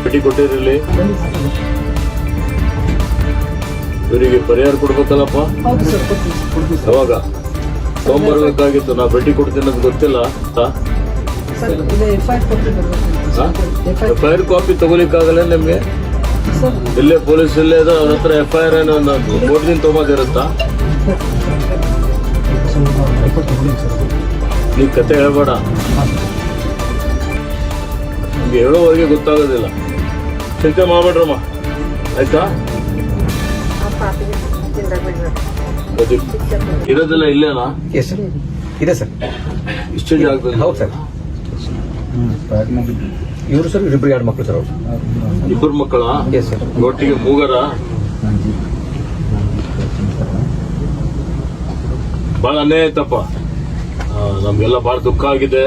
ಭೇಟಿ ಕೊಟ್ಟಿರಲಿ. ಇವರಿಗೆ ಪರಿಹಾರ ಕೊಡ್ಬೇಕಲ್ಲಪ್ಪ. ಹೌದು ಸರ್, ಕೊಡ್ತೀವಿ. ಯಾವಾಗ ತೊಗೊಂಬರ್ಬೇಕಾಗಿತ್ತು? ನಾ ಭೇಟಿ ಕೊಡ್ತೀನಿ ಅಂತ ಗೊತ್ತಿಲ್ಲ. ಸರ್, ಇದು FIR ಕಾಪಿ ಬರ್ಬೇಕು. FIR ಕಾಪಿ ತಗೋಲಿಕ್ಕಾಗಲ್ಲ ನಿಮ್ಗೆ? ಸರ್, ಇಲ್ಲೇ ಪೊಲೀಸ್ ಇಲ್ಲೇ ಅದ, ಅವ್ರ ಹತ್ರ FIR ಏನೋ ಮೂರು ದಿನ ತೊಗೊಂಬದಿರುತ್ತಾ? ನೀ ಕತೆ ಹೇಳ್ಬೇಡ, ನಿಮ್ಗೆ ಹೇಳೋವರೆಗೆ ಗೊತ್ತಾಗೋದಿಲ್ಲ. ಚಿಂತೆ ಮಾಡ್ಬೇಡ್ರಮ್ಮ, ಆಯ್ತಾ? ಇರೋದಿಲ್ಲ ಇಲ್ಲೇನಾ? ಎಸ್ ಸರ್, ಇದೆ ಸರ್. ಇಷ್ಟು ಜಾಗದಲ್ಲಿ? ಹೌದು ಸರ್. ಇವರು ಸರ್ ಇಬ್ಬರು 2 ಮಕ್ಕಳು ಸರ್. ಅವರು ಇಬ್ಬರು ಮಕ್ಕಳ? Yes sir. ಒಟ್ಟಿಗೆ ಮೂಗರ? ಬಹಳ ಅನ್ಯಾಯ ಆಯ್ತಪ್ಪ. ನಮ್ಗೆಲ್ಲ ಬಹಳ ದುಃಖ ಆಗಿದೆ.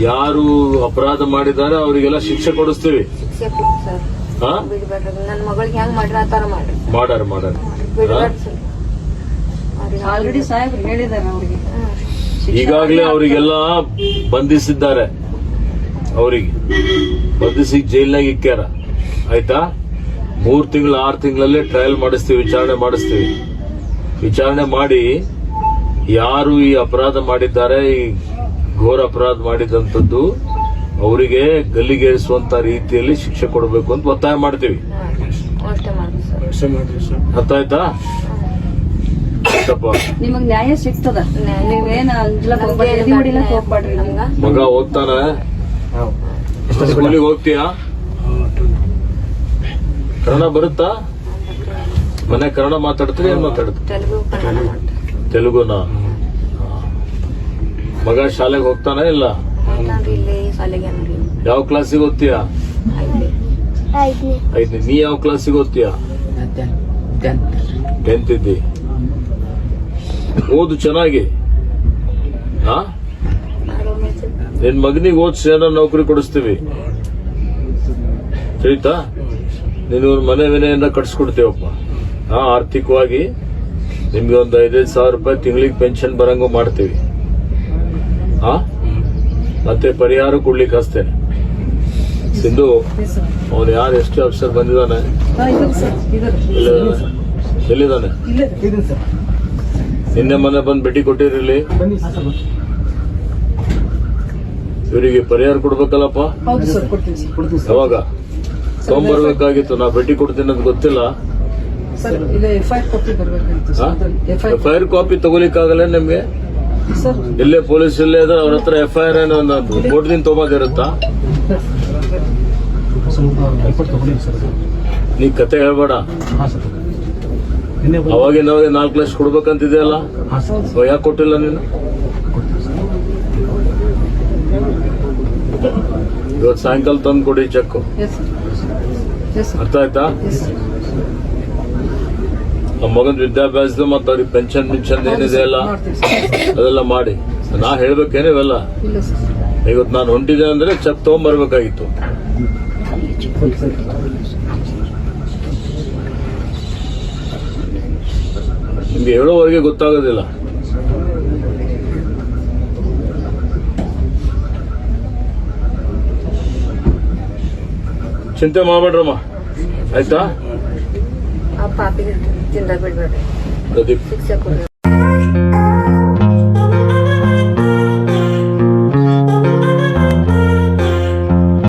ಯಾರು ಅಪರಾಧ ಮಾಡಿದ್ದಾರೆ ಅವರಿಗೆಲ್ಲ ಶಿಕ್ಷೆ ಕೊಡಿಸ್ತೀವಿ. ನನ್ನ ಮಗಳಿಗೆ ಹೆಂಗ್ ಮಾಡ್ರ ಆತರ ಮಾಡ್ರಿ. ಮಾಡಾರ ಆಲ್ರೆಡಿ ಸಾಹೇಬ್ರು ಹೇಳಿದ್ದಾರೆ ಅವ್ರಿಗೆ. ಈಗಾಗಲೇ ಅವರಿಗೆಲ್ಲ ಬಂಧಿಸಿದ್ದಾರೆ. ಅವರಿಗೆ ಬಂಧಿಸಿ ಜೈಲ್ನಾಗ ಇಕ್ಕ್ಯಾರ. ಆಯ್ತಾ? 3 ತಿಂಗಳು 6 ತಿಂಗಳಲ್ಲೇ ಟ್ರಯಲ್ ಮಾಡಿಸ್ತೀವಿ, ವಿಚಾರಣೆ ಮಾಡಿಸ್ತೀವಿ. ವಿಚಾರಣೆ ಮಾಡಿ ಯಾರು ಈ ಅಪರಾಧ ಮಾಡಿದ್ದಾರೆ, ಈ ಘೋರ ಅಪರಾಧ ಮಾಡಿದಂಥದ್ದು, ಅವರಿಗೆ ಗಲ್ಲಿಗೇರಿಸುವಂತ ರೀತಿಯಲ್ಲಿ ಶಿಕ್ಷೆ ಕೊಡಬೇಕು ಅಂತ ಒತ್ತಾಯ ಮಾಡ್ತೀವಿ. ಅರ್ಥ ಆಯ್ತಾ? ನಿಮಗ್ ನ್ಯಾಯ ಸಿಗ್ತದ. ನೀವೇನ ಹೋಗ್ಬೇಡ್ರಿ. ಮಗ ಓದ್ತಾನ? ಸ್ಕೂಲಿಗೆ ಹೋಗ್ತೀಯಾ? ಕನ್ನಡ ಬರುತ್ತಾ? ಮನೆ ಕನ್ನಡ ಮಾತಾಡ್ತೀರಿ? ಏನ್ ಮಾತಾಡ್ತೀರಿ? ತೆಲುಗುನ? ಮಗ ಶಾಲೆಗೆ ಹೋಗ್ತಾನ ಇಲ್ಲ? ಯಾವ ಕ್ಲಾಸಿಗೆ ಓದ್ತೀಯಾ? 5ನೇ. ನೀ ಯಾವ ಕ್ಲಾಸಿಗೆ ಓದ್ತೀಯಾ? 10th ಇದ್ದಿ. ಓದು ಚೆನ್ನಾಗಿ. ನಿನ್ ಮಗನಿಗೆ ಓದಿಸಿ ಏನೋ ನೌಕರಿ ಕೊಡಿಸ್ತೀವಿ, ತಿಳಿತಾ? ನೀನು ಮನೆ ವಿನೆಯನ್ನ ಕಟ್ಸ್ಕೊಡ್ತೀವಪ್ಪ. ಆರ್ಥಿಕವಾಗಿ ನಿಮ್ಗೆ ಒಂದು 5,000 ಸಾವಿರ ರೂಪಾಯಿ ತಿಂಗಳಿಗೆ ಪೆನ್ಷನ್ ಬರಂಗು ಮಾಡ್ತೀವಿ. ಮತ್ತೆ ಪರಿಹಾರ ಕೊಡ್ಲಿಕ್ಕೆ ಹಸ್ತೇನೆ. ಸಿಂಧು, ಅವನು ಯಾರು ಎಷ್ಟು ಅಫ್ಸರ್ ಬಂದಿದ್ದಾನೆ? ಎಲ್ಲಿದ್ದಾನೆ? ನಿನ್ನೆ ಮೊನ್ನೆ ಬಂದು ಭೇಟಿ ಕೊಟ್ಟಿರಲಿ. ಇವರಿಗೆ ಪರಿಹಾರ ಕೊಡ್ಬೇಕಲ್ಲಪ್ಪ. ಹೌದು ಸರ್, ಕೊಡ್ತೀವಿ. ಯಾವಾಗ ತೊಗೊಂಬರ್ಬೇಕಾಗಿತ್ತು? ನಾ ಭೇಟಿ ಕೊಡ್ತೀನಿ ಅಂತ ಗೊತ್ತಿಲ್ಲ. ಸರ್, ಇದು FIR ಕಾಪಿ ಬರ್ಬೇಕು. FIR ಕಾಪಿ ತಗೋಲಿಕ್ಕಾಗಲ್ಲ ನಿಮ್ಗೆ? ಸರ್, ಇಲ್ಲೇ ಪೊಲೀಸ್ ಇಲ್ಲೇ ಅದ, ಅವ್ರ ಹತ್ರ FIR ಏನೋ ಮೂರು ದಿನ ತೊಗೊಂಬದಿರುತ್ತಾ? ನೀ ಕತೆ ಹೇಳ್ಬೇಡ. ಅವಾಗಿನವಾಗ 4 ಲಕ್ಷ ಕೊಡ್ಬೇಕಂತಿದೆಯಲ್ಲ, ಯಾಕೆ ಕೊಟ್ಟಿಲ್ಲ ನೀನು? ಇವತ್ತು ಸಾಯಂಕಾಲ ತಂದು ಕೊಡಿ ಚೆಕ್. ಅರ್ಥ ಆಯ್ತಾ? ನಮ್ಮ ಮಗನ ವಿದ್ಯಾಭ್ಯಾಸದ ಮತ್ತು ಅವ್ರಿಗೆ ಪೆನ್ಷನ್ ಏನಿದೆ ಅಲ್ಲ, ಅದೆಲ್ಲ ಮಾಡಿ. ನಾ ಹೇಳ್ಬೇಕೇನೆ ಇವೆಲ್ಲ. ಇವತ್ತು ನಾನು ಹೊಂಟಿದೆ ಅಂದ್ರೆ ಚೆಕ್ ತಗೊಂಡ್ಬರ್ಬೇಕಾಗಿತ್ತು. ನಿಮ್ಗೆ ಹೇಳೋವರೆಗೆ ಗೊತ್ತಾಗೋದಿಲ್ಲ. ಚಿಂತೆ ಮಾಡ್ಬೇಡ್ರಮ್ಮ, ಆಯ್ತಾ? ಪಾಪಿಗೆ ತಿಂದ ಬಿಡ್ಬೇಡ್ರಿ. ಪ್ರದೀಪ್, ಶಿಕ್ಷೆ ಕೊಡ್ರಿ.